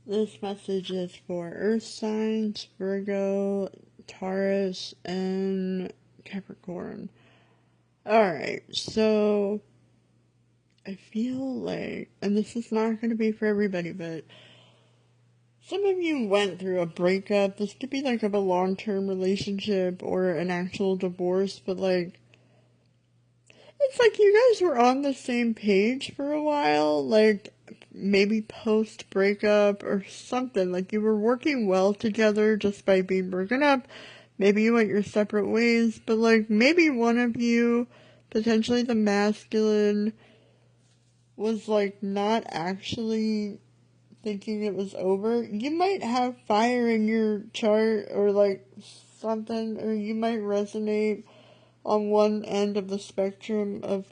This message is for Earth signs, Virgo, Taurus, and Capricorn. Alright, so I feel like, and this is not going to be for everybody, but some of you went through a breakup. This could be like of a long-term relationship or an actual divorce, but like, it's like you guys were on the same page for a while, like maybe post breakup or something. Like you were working well together just by being broken up. Maybe you went your separate ways, but like maybe one of you, potentially the masculine, was like not actually thinking it was over. You might have fire in your chart or like something, or you might resonate on one end of the spectrum of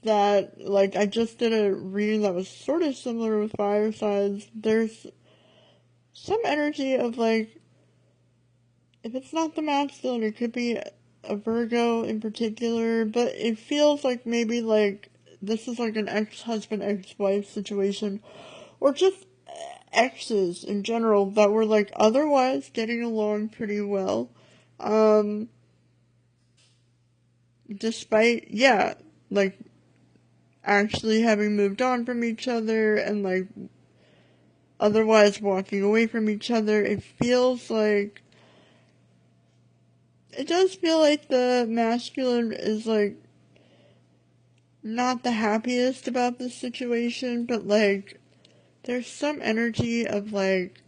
that. Like I just did a reading that was sort of similar with fire signs. There's some energy of like, if it's not the masculine, it could be a Virgo in particular, but it feels like maybe like this is like an ex-husband, ex-wife situation, or just exes in general that were like otherwise getting along pretty well. Um, Despite, yeah, like actually having moved on from each other and like otherwise walking away from each other, it feels like, it does feel like the masculine is like not the happiest about this situation, but like there's some energy of like,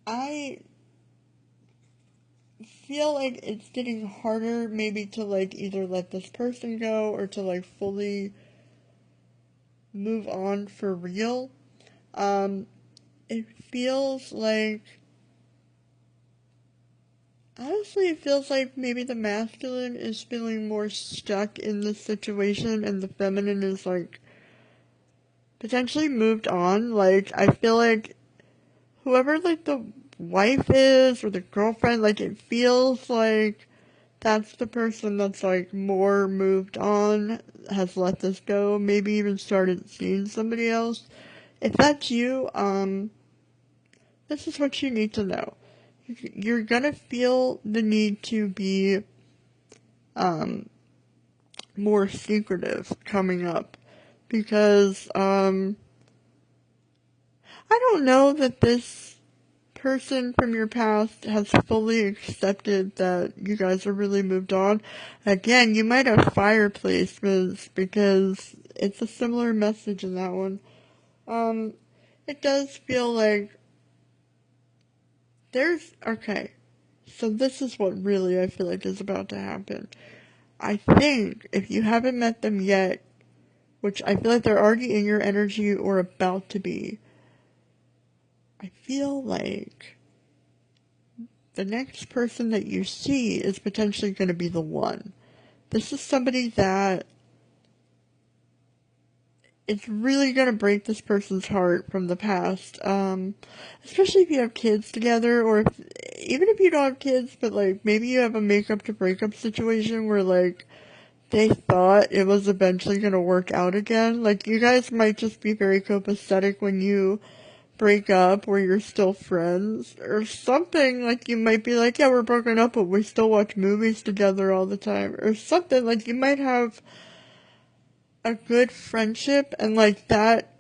I feel like it's getting harder maybe to like either let this person go or to like fully move on for real. Um, it feels like, honestly, it feels like maybe the masculine is feeling more stuck in this situation and the feminine is like potentially moved on. Like, I feel like whoever like the wife is or the girlfriend, like it feels like that's the person that's like more moved on, has let this go, maybe even started seeing somebody else. If that's you, this is what you need to know. You're gonna feel the need to be um, more secretive coming up because I don't know that this person from your past has fully accepted that you guys are really moved on. Again, you might have fireplaces because it's a similar message in that one. Um, it does feel like okay, so this is what really I feel like is about to happen. I think if you haven't met them yet, which I feel like they're already in your energy or about to be, I feel like the next person that you see is potentially going to be the one. This is somebody that it's really going to break this person's heart from the past. Especially if you have kids together, or if, even if you don't have kids, but like maybe you have a makeup to breakup situation where like they thought it was eventually going to work out again. Like you guys might just be very copacetic when you break up where you're still friends or something. Like you might be like, yeah, we're broken up, but we still watch movies together all the time or something. Like you might have a good friendship and like that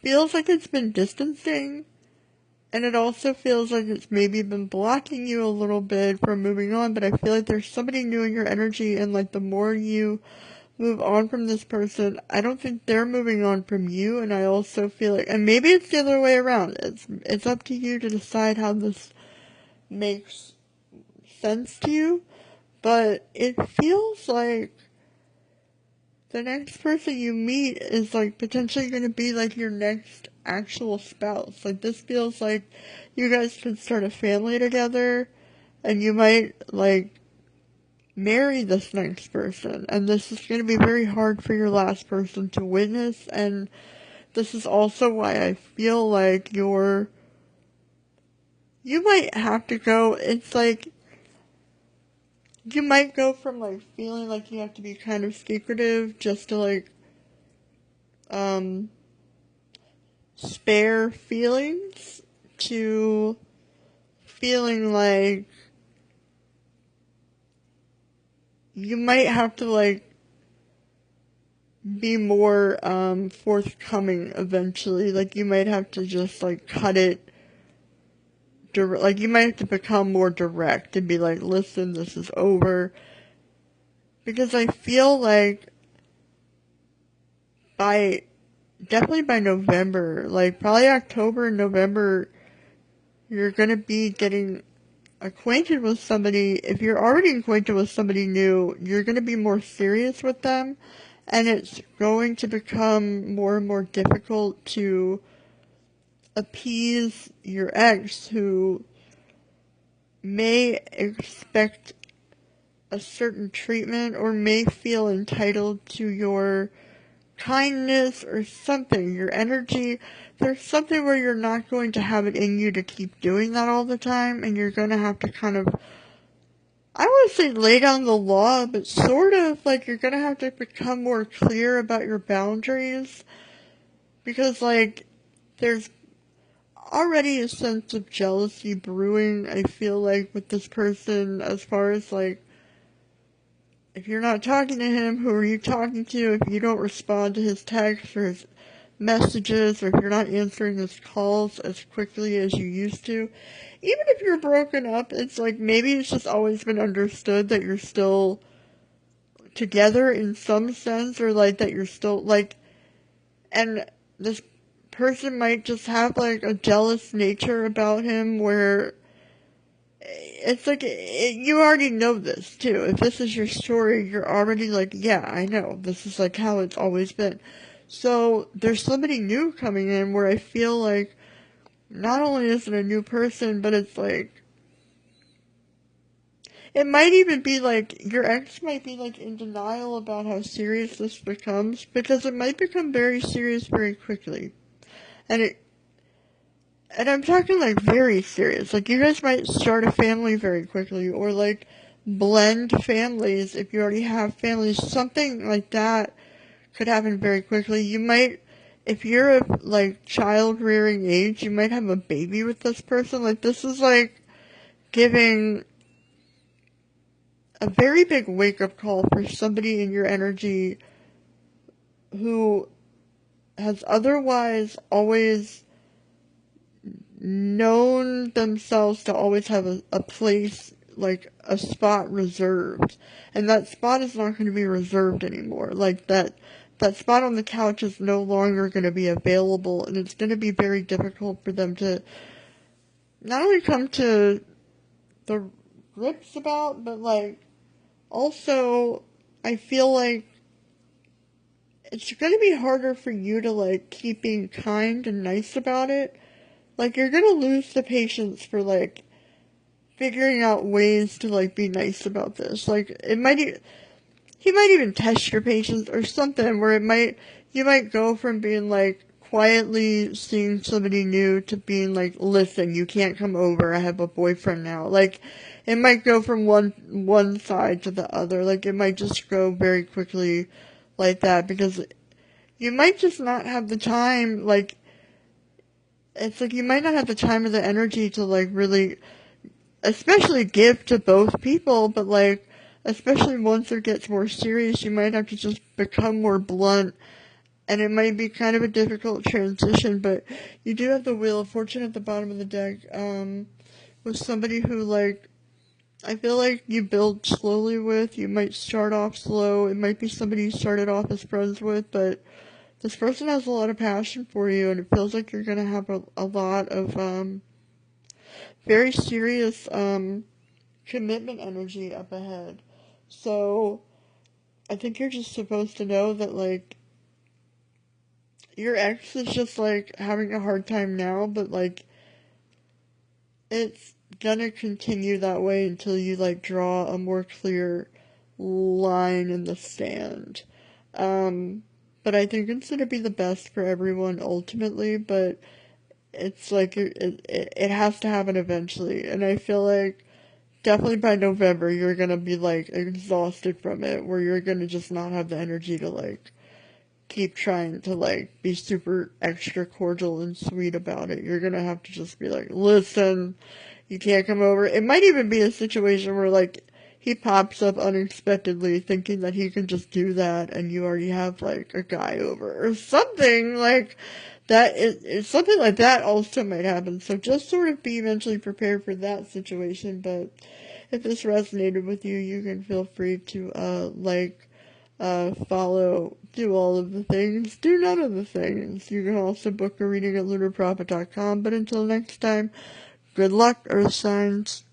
feels like it's been distancing, and it also feels like it's maybe been blocking you a little bit from moving on, but I feel like there's somebody new in your energy, and like the more you move on from this person, I don't think they're moving on from you, and I also feel like, and maybe it's the other way around, it's up to you to decide how this makes sense to you, but it feels like the next person you meet is like potentially going to be like your next actual spouse. Like this feels like you guys could start a family together and you might like marry this next person, and this is going to be very hard for your last person to witness. And this is also why I feel like you might have to go, it's like you might go from like feeling like you have to be kind of secretive just to like um, spare feelings to feeling like you might have to, like, be more, forthcoming eventually. Like, you might have to just, like, cut it. Like, you might have to become more direct and be like, listen, this is over. Because I feel like definitely by November, like, probably October and November, you're gonna be getting acquainted with somebody. If you're already acquainted with somebody new, you're gonna be more serious with them. And it's going to become more and more difficult to appease your ex, who may expect a certain treatment or may feel entitled to your kindness or something, your energy. There's something where you're not going to have it in you to keep doing that all the time, and you're going to have to kind of, I wouldn't say lay down the law, but sort of, like, you're going to have to become more clear about your boundaries, because, like, there's already a sense of jealousy brewing, I feel like, with this person, as far as, like, if you're not talking to him, who are you talking to? If you don't respond to his texts or his messages, or if you're not answering his calls as quickly as you used to, even if you're broken up, it's like maybe it's just always been understood that you're still together in some sense, or like that you're still like, and this person might just have like a jealous nature about him where it's like, you already know this too. If this is your story, you're already like, yeah, I know. This is like how it's always been. So there's somebody new coming in where I feel like not only is it a new person, but it's like, it might even be like, your ex might be like in denial about how serious this becomes, because it might become very serious very quickly. And I'm talking like very serious. Like, you guys might start a family very quickly, or like blend families if you already have families. Something like that could happen very quickly. You might, if you're of like child rearing age, you might have a baby with this person. Like, this is like giving a very big wake up call for somebody in your energy who has otherwise always known themselves to always have a place, like a spot reserved. And that spot is not going to be reserved anymore. Like, that spot on the couch is no longer going to be available, and it's going to be very difficult for them to not only come to the grips about, but like, also, I feel like it's going to be harder for you to like keep being kind and nice about it. Like, you're gonna lose the patience for, like, figuring out ways to, like, be nice about this. Like, he might even test your patience or something where you might go from being, like, quietly seeing somebody new to being, like, listen, you can't come over, I have a boyfriend now. Like, it might go from one side to the other. Like, it might just go very quickly like that, because you might just not have the time, like, it's like you might not have the time or the energy to like really, especially give to both people, but like, especially once it gets more serious, you might have to just become more blunt, and it might be kind of a difficult transition, but you do have the Wheel of Fortune at the bottom of the deck, with somebody who, like, I feel like you build slowly with. You might start off slow. It might be somebody you started off as friends with, but this person has a lot of passion for you, and it feels like you're going to have a lot of very serious commitment energy up ahead. So I think you're just supposed to know that, like, your ex is just, like, having a hard time now, but, like, it's gonna continue that way until you, like, draw a more clear line in the sand. But I think it's gonna be the best for everyone ultimately, but it's like it has to happen eventually, and I feel like definitely by November you're gonna be like exhausted from it, where you're gonna just not have the energy to like keep trying to, like, be super extra cordial and sweet about it. You're gonna have to just be like, listen, you can't come over. It might even be a situation where, like, he pops up unexpectedly thinking that he can just do that and you already have, like, a guy over or something like that. Something like that also might happen. So just sort of be mentally prepared for that situation. But if this resonated with you, you can feel free to, follow, do all of the things, do none of the things. You can also book a reading at lunarprophet.com. But until next time, good luck, Earth signs.